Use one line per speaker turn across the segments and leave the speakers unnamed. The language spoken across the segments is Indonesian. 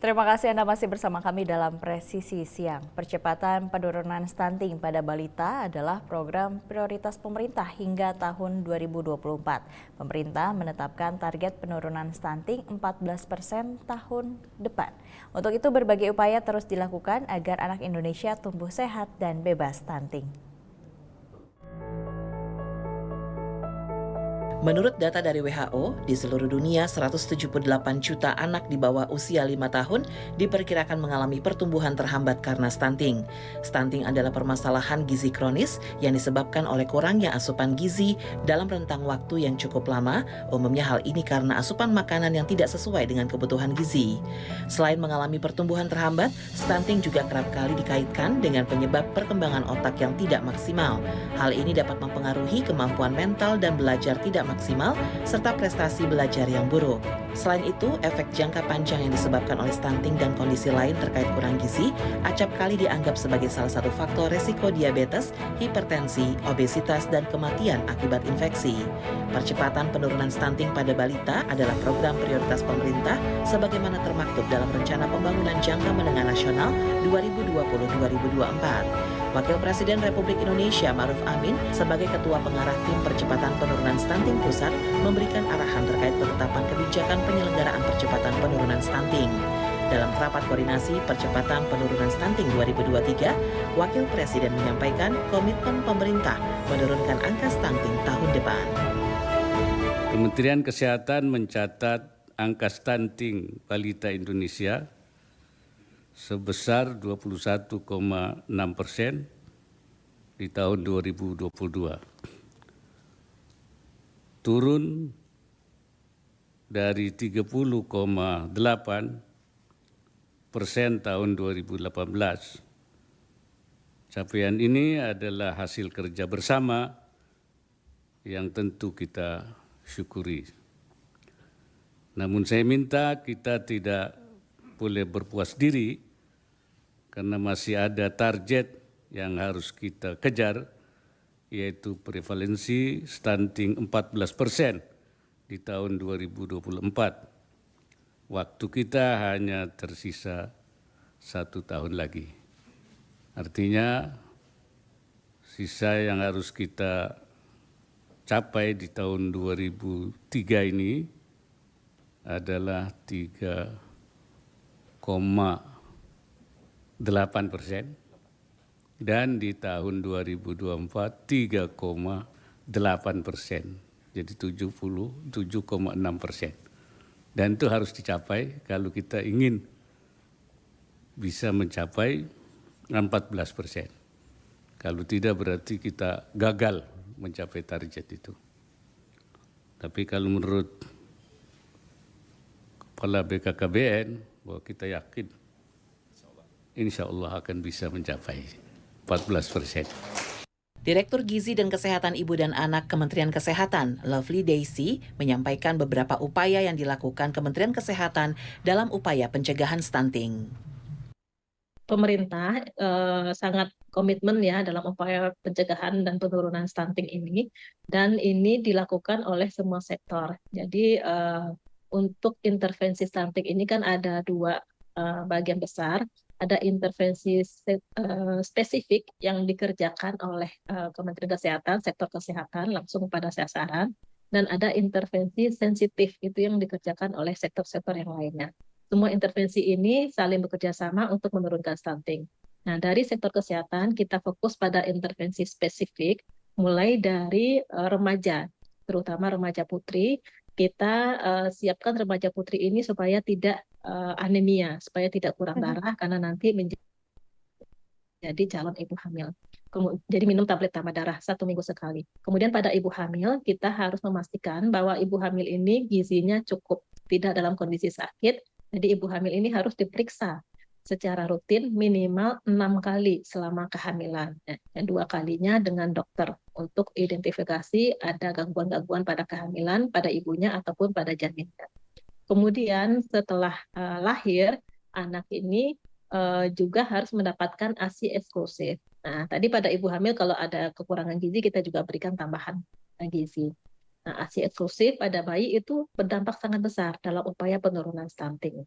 Terima kasih Anda masih bersama kami dalam Presisi Siang. Percepatan penurunan stunting pada balita adalah program prioritas pemerintah hingga tahun 2024. Pemerintah menetapkan target penurunan stunting 14% tahun depan. Untuk itu berbagai upaya terus dilakukan agar anak Indonesia tumbuh sehat dan bebas stunting.
Menurut data dari WHO, di seluruh dunia 178 juta anak di bawah usia 5 tahun diperkirakan mengalami pertumbuhan terhambat karena stunting. Stunting adalah permasalahan gizi kronis yang disebabkan oleh kurangnya asupan gizi dalam rentang waktu yang cukup lama, umumnya hal ini karena asupan makanan yang tidak sesuai dengan kebutuhan gizi. Selain mengalami pertumbuhan terhambat, stunting juga kerap kali dikaitkan dengan penyebab perkembangan otak yang tidak maksimal. Hal ini dapat mempengaruhi kemampuan mental dan belajar tidak maksimal, serta prestasi belajar yang buruk. Selain itu, efek jangka panjang yang disebabkan oleh stunting dan kondisi lain terkait kurang gizi acap kali dianggap sebagai salah satu faktor resiko diabetes, hipertensi, obesitas, dan kematian akibat infeksi. Percepatan penurunan stunting pada balita adalah program prioritas pemerintah sebagaimana termaktub dalam Rencana Pembangunan Jangka Menengah Nasional 2020-2024. Wakil Presiden Republik Indonesia Ma'ruf Amin sebagai Ketua Pengarah Tim Percepatan Penurunan Stunting Pusat memberikan arahan terkait penetapan kebijakan penyelenggaraan percepatan penurunan stunting. Dalam rapat koordinasi percepatan penurunan stunting 2023, Wakil Presiden menyampaikan komitmen pemerintah menurunkan angka stunting tahun depan.
Kementerian Kesehatan mencatat angka stunting balita Indonesia sebesar 21,6% di tahun 2022. Turun dari 30,8% tahun 2018. Capaian ini adalah hasil kerja bersama yang tentu kita syukuri. Namun saya minta kita tidak boleh berpuas diri karena masih ada target yang harus kita kejar, yaitu prevalensi stunting 14% di tahun 2024. Waktu kita hanya tersisa 1 tahun lagi. Artinya sisa yang harus kita capai di tahun 2003 ini adalah 3,8% dan di tahun 2024 3,8%, jadi 77,6%. Dan itu harus dicapai kalau kita ingin bisa mencapai 14%. Kalau tidak berarti kita gagal mencapai target itu. Tapi kalau menurut Kepala BKKBN, bahwa kita yakin insya Allah akan bisa mencapai 14%.
Direktur Gizi dan Kesehatan Ibu dan Anak Kementerian Kesehatan, Lovely Daisy, menyampaikan beberapa upaya yang dilakukan Kementerian Kesehatan dalam upaya pencegahan stunting.
Pemerintah sangat komitmen ya dalam upaya pencegahan dan penurunan stunting ini, dan ini dilakukan oleh semua sektor. Jadi untuk intervensi stunting ini kan ada dua bagian besar. Ada intervensi spesifik yang dikerjakan oleh Kementerian Kesehatan, sektor kesehatan langsung pada sasaran, dan ada intervensi sensitif itu yang dikerjakan oleh sektor-sektor yang lainnya. Semua intervensi ini saling bekerja sama untuk menurunkan stunting. Nah, dari sektor kesehatan kita fokus pada intervensi spesifik, mulai dari remaja, terutama remaja putri. Kita siapkan remaja putri ini supaya tidak anemia, supaya tidak kurang darah, karena nanti menjadi calon ibu hamil. Jadi minum tablet tambah darah 1 minggu sekali. Kemudian pada ibu hamil, kita harus memastikan bahwa ibu hamil ini gizinya cukup, tidak dalam kondisi sakit. Jadi ibu hamil ini harus diperiksa secara rutin minimal 6 kali selama kehamilan. Dan 2 kalinya dengan dokter untuk identifikasi ada gangguan-gangguan pada kehamilan, pada ibunya ataupun pada janinnya. Kemudian setelah lahir, anak ini juga harus mendapatkan ASI eksklusif. Nah, tadi pada ibu hamil kalau ada kekurangan gizi kita juga berikan tambahan gizi. Nah, ASI eksklusif pada bayi itu berdampak sangat besar dalam upaya penurunan stunting.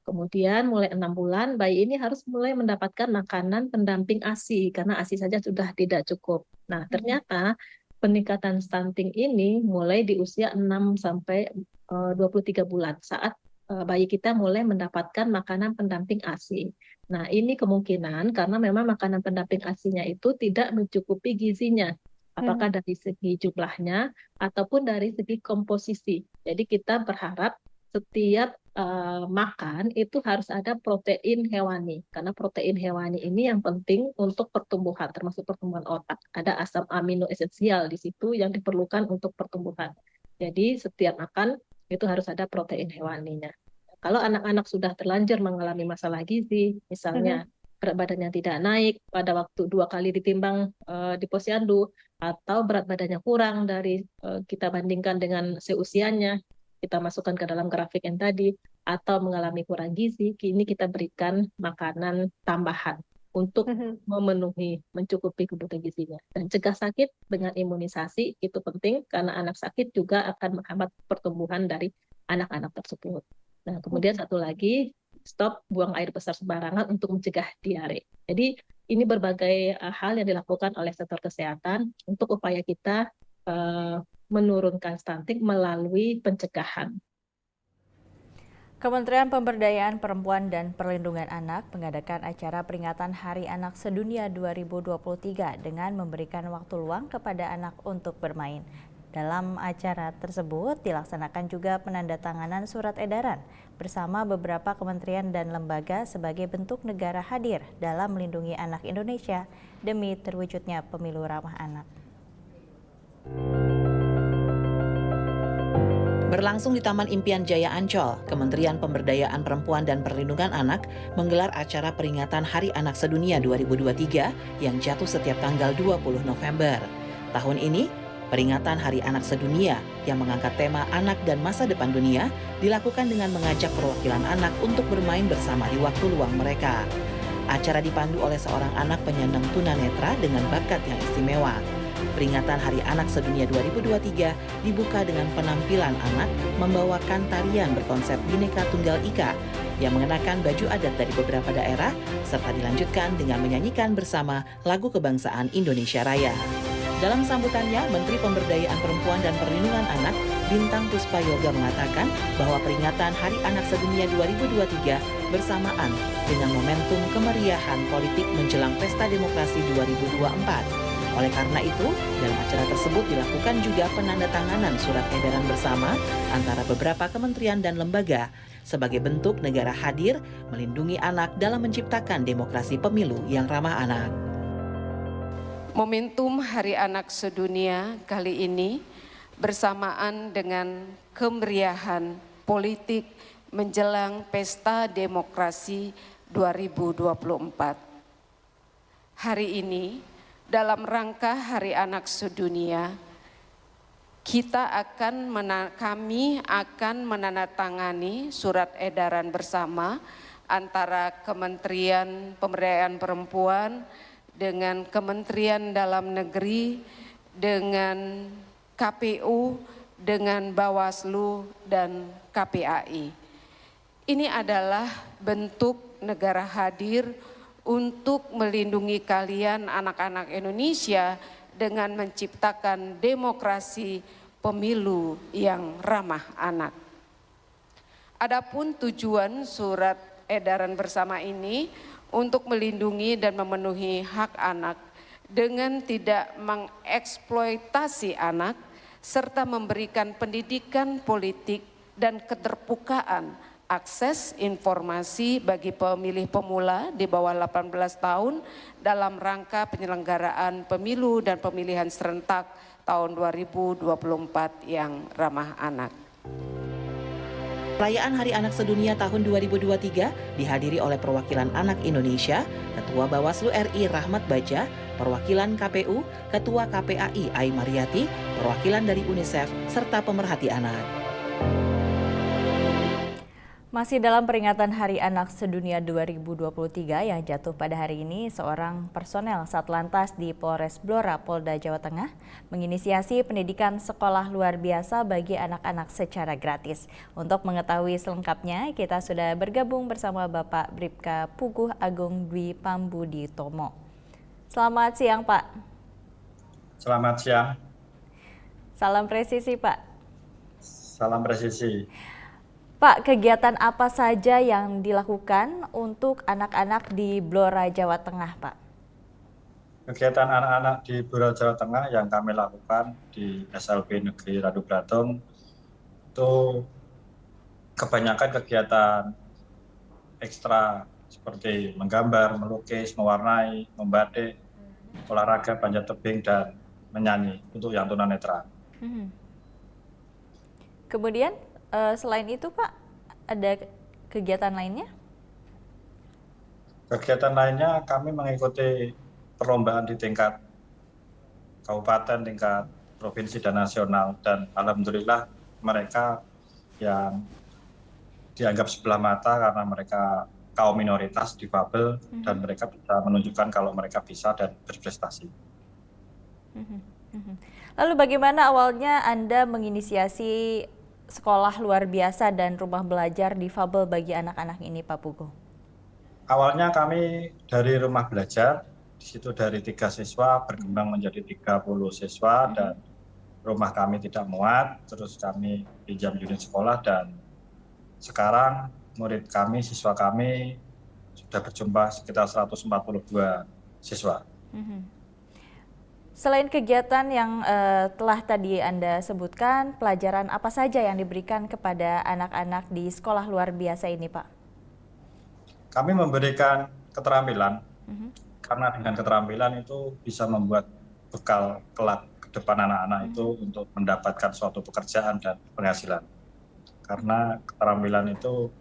Kemudian mulai 6 bulan, bayi ini harus mulai mendapatkan makanan pendamping ASI, karena ASI saja sudah tidak cukup. Nah, ternyata peningkatan stunting ini mulai di usia 6 sampai 23 bulan, saat bayi kita mulai mendapatkan makanan pendamping ASI. Nah, ini kemungkinan karena memang makanan pendamping ASI-nya itu tidak mencukupi gizinya, apakah dari segi jumlahnya ataupun dari segi komposisi. Jadi kita berharap setiap makan itu harus ada protein hewani, karena protein hewani ini yang penting untuk pertumbuhan, termasuk pertumbuhan otak. Ada asam amino esensial di situ yang diperlukan untuk pertumbuhan. Jadi setiap makan itu harus ada protein hewaninya. Kalau anak-anak sudah terlanjur mengalami masalah gizi, misalnya berat badannya tidak naik pada waktu 2 kali ditimbang di posyandu, atau berat badannya kurang dari kita bandingkan dengan seusianya, kita masukkan ke dalam grafik yang tadi, atau mengalami kurang gizi, kini kita berikan makanan tambahan untuk memenuhi, mencukupi kebutuhan gizinya. Dan cegah sakit dengan imunisasi itu penting, karena anak sakit juga akan menghambat pertumbuhan dari anak-anak tersebut. Nah, kemudian satu lagi, stop buang air besar sembarangan untuk mencegah diare. Jadi ini berbagai hal yang dilakukan oleh sektor kesehatan untuk upaya kita menurunkan stunting melalui pencegahan.
Kementerian Pemberdayaan Perempuan dan Perlindungan Anak mengadakan acara peringatan Hari Anak Sedunia 2023 dengan memberikan waktu luang kepada anak untuk bermain. Dalam acara tersebut dilaksanakan juga penandatanganan surat edaran bersama beberapa kementerian dan lembaga sebagai bentuk negara hadir dalam melindungi anak Indonesia demi terwujudnya pemilu ramah anak.
Berlangsung di Taman Impian Jaya Ancol, Kementerian Pemberdayaan Perempuan dan Perlindungan Anak menggelar acara peringatan Hari Anak Sedunia 2023 yang jatuh setiap tanggal 20 November. Tahun ini, peringatan Hari Anak Sedunia yang mengangkat tema anak dan masa depan dunia dilakukan dengan mengajak perwakilan anak untuk bermain bersama di waktu luang mereka. Acara dipandu oleh seorang anak penyandang tunanetra dengan bakat yang istimewa. Peringatan Hari Anak Sedunia 2023 dibuka dengan penampilan anak membawakan tarian berkonsep Bhinneka Tunggal Ika yang mengenakan baju adat dari beberapa daerah serta dilanjutkan dengan menyanyikan bersama lagu kebangsaan Indonesia Raya. Dalam sambutannya, Menteri Pemberdayaan Perempuan dan Perlindungan Anak, Bintang Puspayoga mengatakan bahwa peringatan Hari Anak Sedunia 2023 bersamaan dengan momentum kemeriahan politik menjelang Pesta Demokrasi 2024. Oleh karena itu, dalam acara tersebut dilakukan juga penandatanganan surat edaran bersama antara beberapa kementerian dan lembaga sebagai bentuk negara hadir melindungi anak dalam menciptakan demokrasi pemilu yang ramah anak.
Momentum Hari Anak Sedunia kali ini bersamaan dengan kemeriahan politik menjelang Pesta Demokrasi 2024. Hari ini, dalam rangka Hari Anak Sedunia, kami akan menandatangani surat edaran bersama antara Kementerian Pemberdayaan Perempuan dengan Kementerian Dalam Negeri, dengan KPU, dengan Bawaslu, dan KPAI. Ini adalah bentuk negara hadir untuk melindungi kalian anak-anak Indonesia dengan menciptakan demokrasi pemilu yang ramah anak. Adapun tujuan surat edaran bersama ini untuk melindungi dan memenuhi hak anak dengan tidak mengeksploitasi anak serta memberikan pendidikan politik dan keterbukaan akses informasi bagi pemilih pemula di bawah 18 tahun dalam rangka penyelenggaraan pemilu dan pemilihan serentak tahun 2024 yang ramah anak.
Perayaan Hari Anak Sedunia tahun 2023 dihadiri oleh perwakilan anak Indonesia, Ketua Bawaslu RI Rahmat Baja, perwakilan KPU, Ketua KPAI Ai Mariati, perwakilan dari UNICEF, serta pemerhati anak.
Masih dalam peringatan Hari Anak Sedunia 2023 yang jatuh pada hari ini, seorang personel Satlantas di Polres Blora, Polda Jawa Tengah menginisiasi pendidikan sekolah luar biasa bagi anak-anak secara gratis. Untuk mengetahui selengkapnya, kita sudah bergabung bersama Bapak Bribka Puguh Agung Dwi Pambuditomo. Selamat siang, Pak.
Selamat siang.
Salam presisi, Pak.
Salam presisi.
Pak, kegiatan apa saja yang dilakukan untuk anak-anak di Blora, Jawa Tengah, Pak?
Kegiatan anak-anak di Blora, Jawa Tengah yang kami lakukan di SLB Negeri Radu Bratung itu kebanyakan kegiatan ekstra seperti menggambar, melukis, mewarnai, membatik, olahraga, panjat tebing, dan menyanyi untuk yang tunanetra.
Kemudian selain itu, Pak, ada kegiatan lainnya?
Kegiatan lainnya kami mengikuti perlombaan di tingkat kabupaten, tingkat provinsi, dan nasional. Dan alhamdulillah mereka yang dianggap sebelah mata karena mereka kaum minoritas, difabel, dan mereka bisa menunjukkan kalau mereka bisa dan berprestasi.
Lalu bagaimana awalnya Anda menginisiasi sekolah luar biasa dan rumah belajar difabel bagi anak-anak ini, Pak Puguh?
Awalnya kami dari rumah belajar, di situ dari 3 siswa berkembang menjadi 30 siswa, dan rumah kami tidak muat, terus kami pinjam unit sekolah, dan sekarang murid kami, siswa kami sudah berjumlah sekitar 142 siswa.
Selain kegiatan yang telah tadi Anda sebutkan, pelajaran apa saja yang diberikan kepada anak-anak di sekolah luar biasa ini, Pak?
Kami memberikan keterampilan, karena dengan keterampilan itu bisa membuat bekal kelak ke depan anak-anak itu untuk mendapatkan suatu pekerjaan dan penghasilan. Karena keterampilan itu,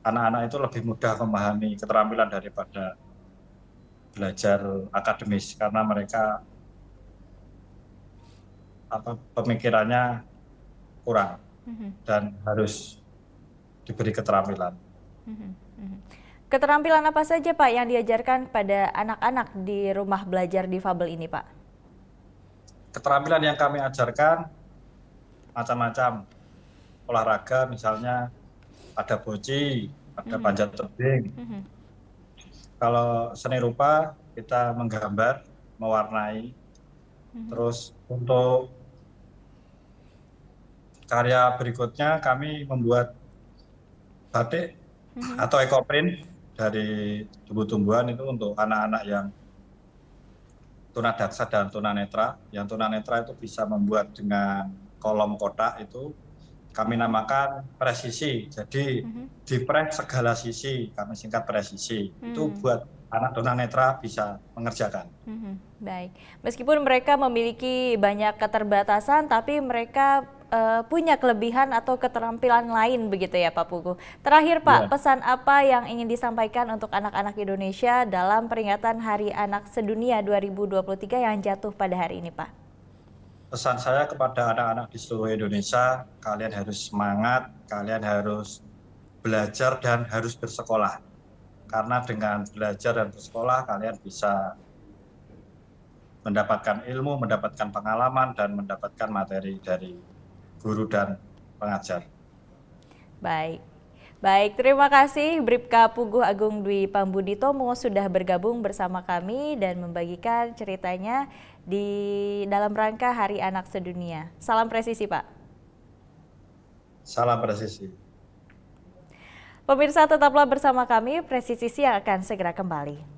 anak-anak itu lebih mudah memahami keterampilan daripada belajar akademis, karena mereka pemikirannya kurang dan harus diberi keterampilan.
Keterampilan apa saja, Pak, yang diajarkan pada anak-anak di rumah belajar difabel ini, Pak?
Keterampilan yang kami ajarkan macam-macam. Olahraga misalnya ada boci, ada panjat tebing. Kalau seni rupa kita menggambar, mewarnai. Terus untuk karya berikutnya kami membuat batik atau ekoprint dari tumbuh-tumbuhan itu untuk anak-anak yang tunadaksa dan tunanetra. Yang tunanetra itu bisa membuat dengan kolom kotak, itu kami namakan presisi. Jadi dipres segala sisi, kami singkat presisi. Itu buat anak tunanetra bisa mengerjakan.
Baik, meskipun mereka memiliki banyak keterbatasan, tapi mereka punya kelebihan atau keterampilan lain begitu ya, Pak Puguh. Terakhir, Pak, pesan apa yang ingin disampaikan untuk anak-anak Indonesia dalam peringatan Hari Anak Sedunia 2023 yang jatuh pada hari ini, Pak?
Pesan saya kepada anak-anak di seluruh Indonesia, kalian harus semangat, kalian harus belajar dan harus bersekolah. Karena dengan belajar dan bersekolah, kalian bisa mendapatkan ilmu, mendapatkan pengalaman, dan mendapatkan materi dari guru dan pengajar.
Baik, terima kasih Bribka Puguh Agung Dwi Pambuditomo sudah bergabung bersama kami dan membagikan ceritanya di dalam rangka Hari Anak Sedunia. Salam presisi, Pak.
Salam presisi.
Pemirsa, tetaplah bersama kami, Presisi Siang akan segera kembali.